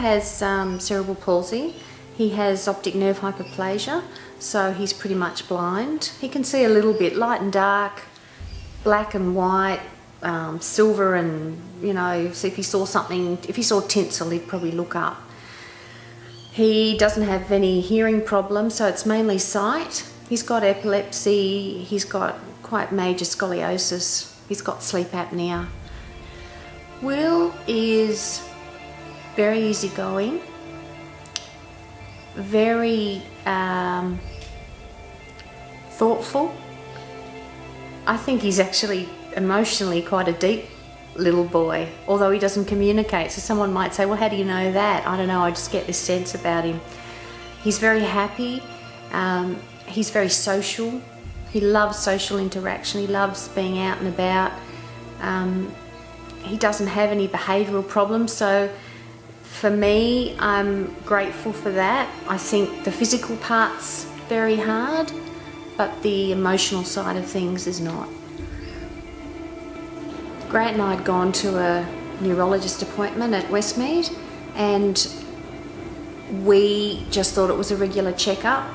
has cerebral palsy. He has optic nerve hyperplasia, so he's pretty much blind. He can see a little bit, light and dark, black and white, silver, and so if he saw something, if he saw tinsel, he'd probably look up. He doesn't have any hearing problems, so it's mainly sight. He's got epilepsy, he's got quite major scoliosis, he's got sleep apnea. Will is very easygoing, very thoughtful. I think he's actually emotionally quite a deep little boy, although he doesn't communicate. So someone might say, well, how do you know that? I don't know, I just get this sense about him. He's very happy, he's very social. He loves social interaction, he loves being out and about. He doesn't have any behavioural problems, so for me, I'm grateful for that. I think the physical part's very hard, but the emotional side of things is not. Grant and I had gone to a neurologist appointment at Westmead, and we just thought it was a regular checkup,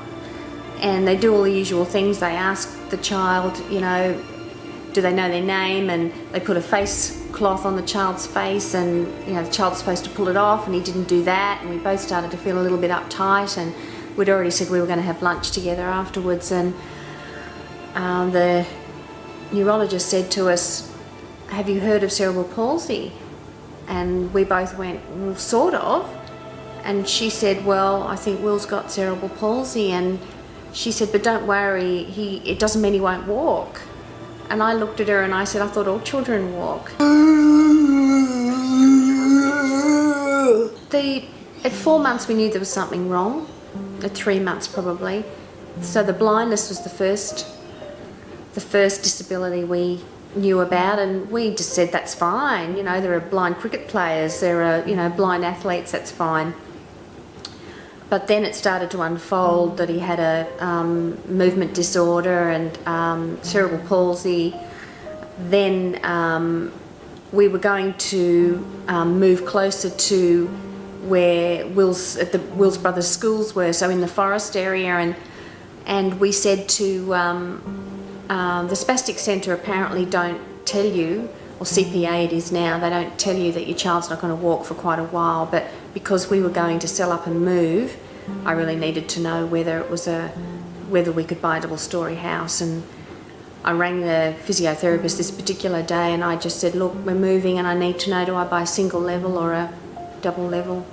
and they do all the usual things. They ask the child, do they know their name, and they put a face cloth on the child's face, and the child's supposed to pull it off, and he didn't do that, and we both started to feel a little bit uptight, and we'd already said we were going to have lunch together afterwards, and the neurologist said to us, have you heard of cerebral palsy? And we both went, well, sort of. And she said, well, I think Will's got cerebral palsy. And she said, but don't worry, it doesn't mean he won't walk. And I looked at her and I said, I thought all children walk. At 4 months we knew there was something wrong, at 3 months probably. So the blindness was the first disability we knew about, and we just said that's fine. There are blind cricket players, there are blind athletes, that's fine. But then it started to unfold that he had a movement disorder and cerebral palsy. Then we were going to move closer to where Will's brother's schools were, so in the forest area, and we said to the spastic centre apparently don't tell you, or CPA it is now, they don't tell you that your child's not going to walk for quite a while, but because we were going to sell up and move, I really needed to know whether we could buy a double-storey house. And I rang the physiotherapist this particular day and I just said, look, we're moving and I need to know, do I buy a single level or a double level,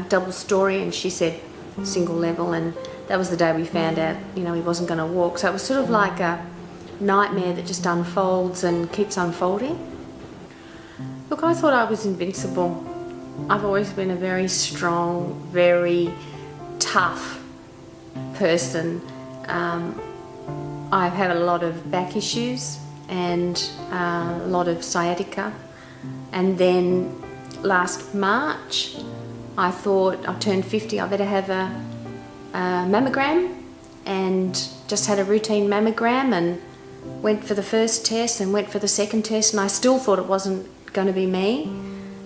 double storey? And she said single level, and that was the day we found out, he wasn't going to walk. So it was sort of like a nightmare that just unfolds and keeps unfolding. Look, I thought I was invincible. I've always been a very strong, very tough person. I've had a lot of back issues and a lot of sciatica. And then last March, I thought I turned 50, I better have a mammogram, and just had a routine mammogram and went for the first test and went for the second test, and I still thought it wasn't going to be me,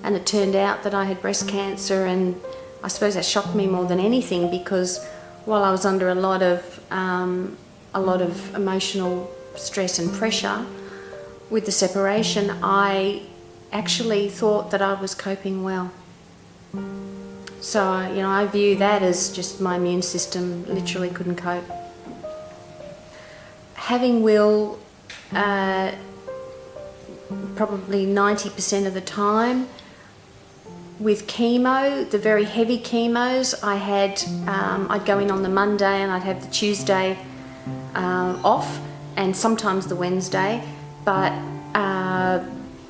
and it turned out that I had breast cancer. And I suppose that shocked me more than anything, because while I was under a lot of emotional stress and pressure with the separation, I actually thought that I was coping well. So, I view that as just my immune system literally couldn't cope. Having Will, probably 90% of the time, with chemo, the very heavy chemos, I'd go in on the Monday and I'd have the Tuesday off, and sometimes the Wednesday, but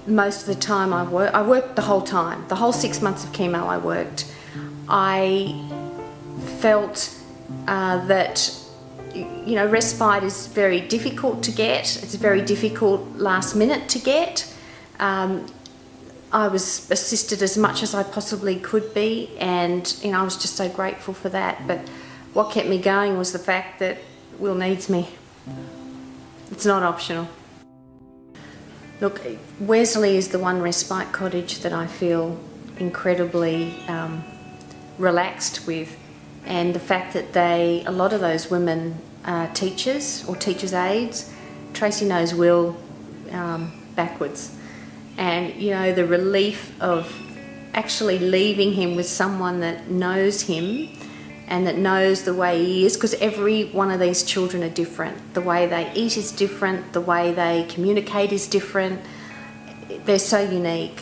most of the time I worked the whole time. The whole 6 months of chemo I worked. I felt that respite is very difficult to get. It's very difficult last minute to get. I was assisted as much as I possibly could be, and I was just so grateful for that. But what kept me going was the fact that Will needs me. It's not optional. Look, Wesley is the one respite cottage that I feel incredibly relaxed with, and the fact that a lot of those women are teachers or teachers' aides. Tracy knows Will backwards, and the relief of actually leaving him with someone that knows him and that knows the way he is, because every one of these children are different. The way they eat is different, the way they communicate is different. They're so unique.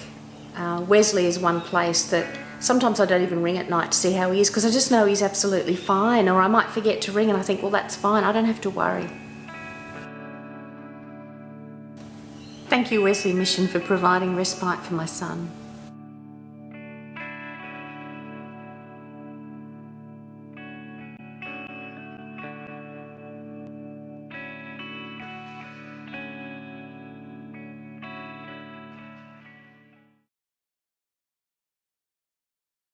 Wesley is one place that sometimes I don't even ring at night to see how he is, because I just know he's absolutely fine, or I might forget to ring and I think, well, that's fine, I don't have to worry. Thank you, Wesley Mission, for providing respite for my son.